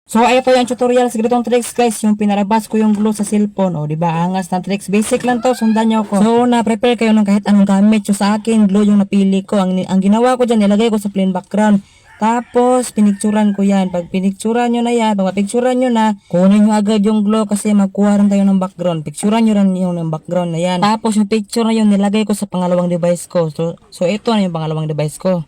So, ito yung tutorial sa ganitong tricks guys, yung pinalabas ko yung glue sa cellphone. O, diba? Angas ng tricks. Basic lang to, sundan nyo ko. So, prepare kayo ng kahit anong gamit. So, sa akin, glue yung napili ko. Ang ginawa ko dyan, nilagay ko sa plain background. Tapos, pinicturan ko yan. Pag pinicturan nyo na yan, pag mapicturan nyo na, kunin nyo agad yung glue kasi magkuha rin tayo ng background. Picturan nyo rin yung ng background na yan. Tapos, yung picture na yun, nilagay ko sa pangalawang device ko. So ito na yung pangalawang device ko.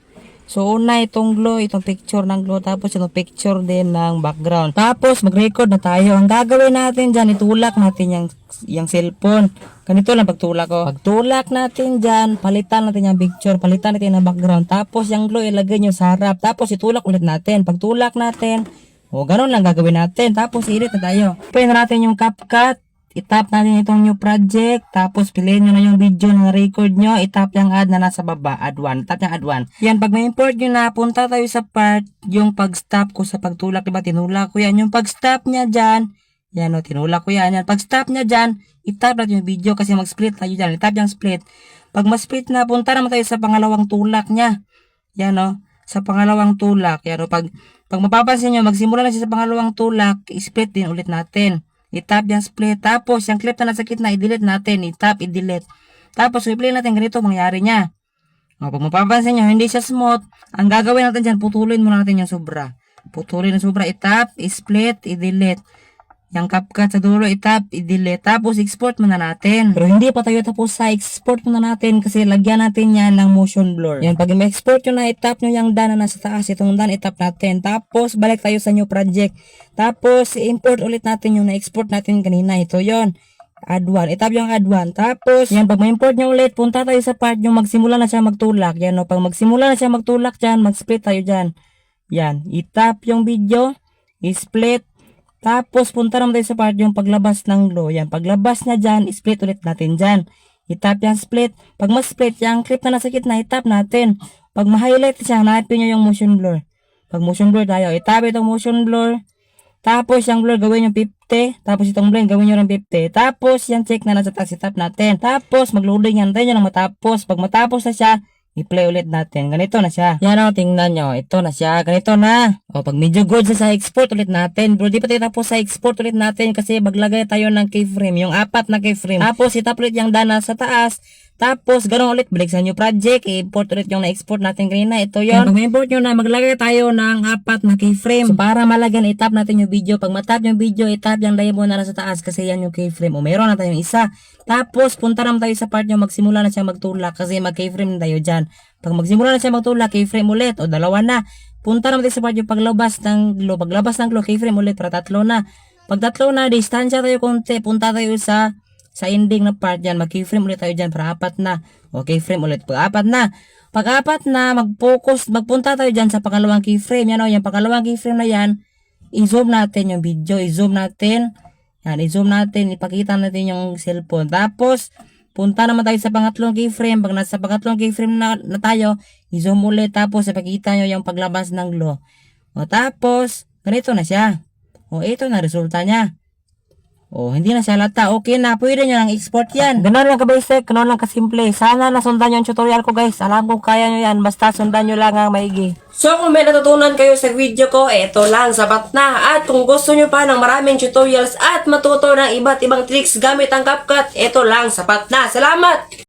So, una itong glue, itong picture ng glue, tapos itong picture din ng background. Tapos, mag-record na tayo. Ang gagawin natin dyan, itulak natin yung cellphone. Ganito lang pagtulak ko. Pagtulak natin dyan, palitan natin yung picture, palitan natin yung background. Tapos, yung glue, ilagay nyo sa harap. Tapos, itulak ulit natin. Pagtulak natin, ganun lang gagawin natin. Tapos, i-edit na tayo. Open na natin yung CapCut. I-tap natin itong new project. Tapos, piliin nyo na yung video na record nyo. I-tap yung add na nasa baba. Add 1. Tap yung add 1. Yan, pag may import nyo na, punta tayo sa part, yung pag-stop ko sa pagtulak. Diba, tinulak ko yan. Yung pag-stop niya dyan, yan o, tinulak ko yan. Yan, pag-stop niya dyan, i-tap natin yung video kasi mag-split tayo dyan. I-tap yung split. Pag ma-split na, punta naman tayo sa pangalawang tulak niya. Yan o, sa pangalawang tulak. Yan o, pag mapapansin nyo, magsimula na siya sa pangalawang tulak, i-split din ulit natin. I-tap yung split. Tapos, yung clip na nasa gitna, i-delete natin. I-tap, i-delete. Tapos, i-play natin ganito, mangyari niya. Pag mapapansin nyo, hindi siya smooth. Ang gagawin natin dyan, putulin muna natin yung sobra. Putulin yung sobra, i-tap, i-split, i-delete. Yung CapCut sa dulo, i-tap, i-delete. Tapos, export muna natin. Pero hindi pa tayo tapos sa export muna natin kasi lagyan natin yan ng motion blur. Yan, pag i-export nyo na, i-tap nyo yung done na nasa taas. Itong done, i-tap natin. Tapos, balik tayo sa new project. Tapos, i-import ulit natin yung na-export natin kanina. Ito yon, add 1. I-tap yung add 1. Tapos, yan, pag ma-import nyo ulit, punta tayo sa part yung magsimula na siya magtulak. Yan, no, pag magsimula na siya magtulak dyan, mag-split tayo dyan. Yan, i-tap yung video, i-split. Tapos, punta naman tayo sa part yung paglabas ng glue. Yan, paglabas na dyan, split ulit natin dyan. I-tap yung split. Pag ma-split, yung clip na nasa gitna, i-tap natin. Pag ma-highlight siya, hanapin nyo yung motion blur. Pag motion blur tayo, i-tap itong motion blur. Tapos, yung blur gawin yung 50. Tapos, itong blend gawin nyo yung 50. Tapos, yung check na nasa taas, i-tap natin. Tapos, mag-loading yan. Tayo nyo lang matapos. Pag matapos na siya, i-play ulit natin. Ganito na siya. Yan o, tingnan nyo. Ito na siya. Ganito na. O, pag medyo good sa export ulit natin. Pero di pa tayo tapos sa export ulit natin kasi maglagay tayo ng keyframe. Yung 4 na keyframe. Tapos, itap ulit yung dana sa taas. Tapos, gano'n ulit. Balik sa new project. I-import ulit yung na-export natin kanina. Ito yon. Pag ma-import nyo na, maglagay tayo ng 4 na keyframe. So, para malagyan, itap natin yung video. Pag matap yung video, itap yung diamond na nasa taas kasi yan yung keyframe. O, mayroon na tayong isa. Tapos, punta naman tayo sa part nyo. Magsimula na siya magtulak kasi mag-keyframe na tayo dyan. Pag magsimula na siya magtulak, keyframe ulit. O, dalawa na. Punta naman tayo sa part yung paglabas ng glue. Paglabas ng glue, keyframe ulit para 3 na. Pag 3 na, distansya tayo konti. Punta tayo sa ending na part yan, mag-keyframe ulit tayo dyan para 4 na. O, keyframe ulit. Pag 4 na. Pag 4 na, magpunta tayo dyan sa pangalawang keyframe. Yan o, yung pangalawang keyframe na yan, i-zoom natin yung video. I-zoom natin. Yan, i-zoom natin. Ipakita natin yung cellphone. Tapos, punta naman tayo sa pangatlong keyframe. Pag nasa pangatlong keyframe na tayo, i-zoom ulit. Tapos, ipakita nyo yung paglabas ng glue. O, tapos, ganito na siya. O, ito na resulta niya. Oh, hindi na siya lata. Okay na. Pwede nyo lang export yan. Ganun lang ka-basic. Ganun lang ka-simple. Sana nasundan yung tutorial ko guys. Alam ko kaya nyo yan. Basta sundan nyo lang ang maigi. So, kung may natutunan kayo sa video ko, eto lang, sapat na. At kung gusto nyo pa ng maraming tutorials at matuto ng iba't ibang tricks gamit ang CapCut, eto lang, sapat na. Salamat!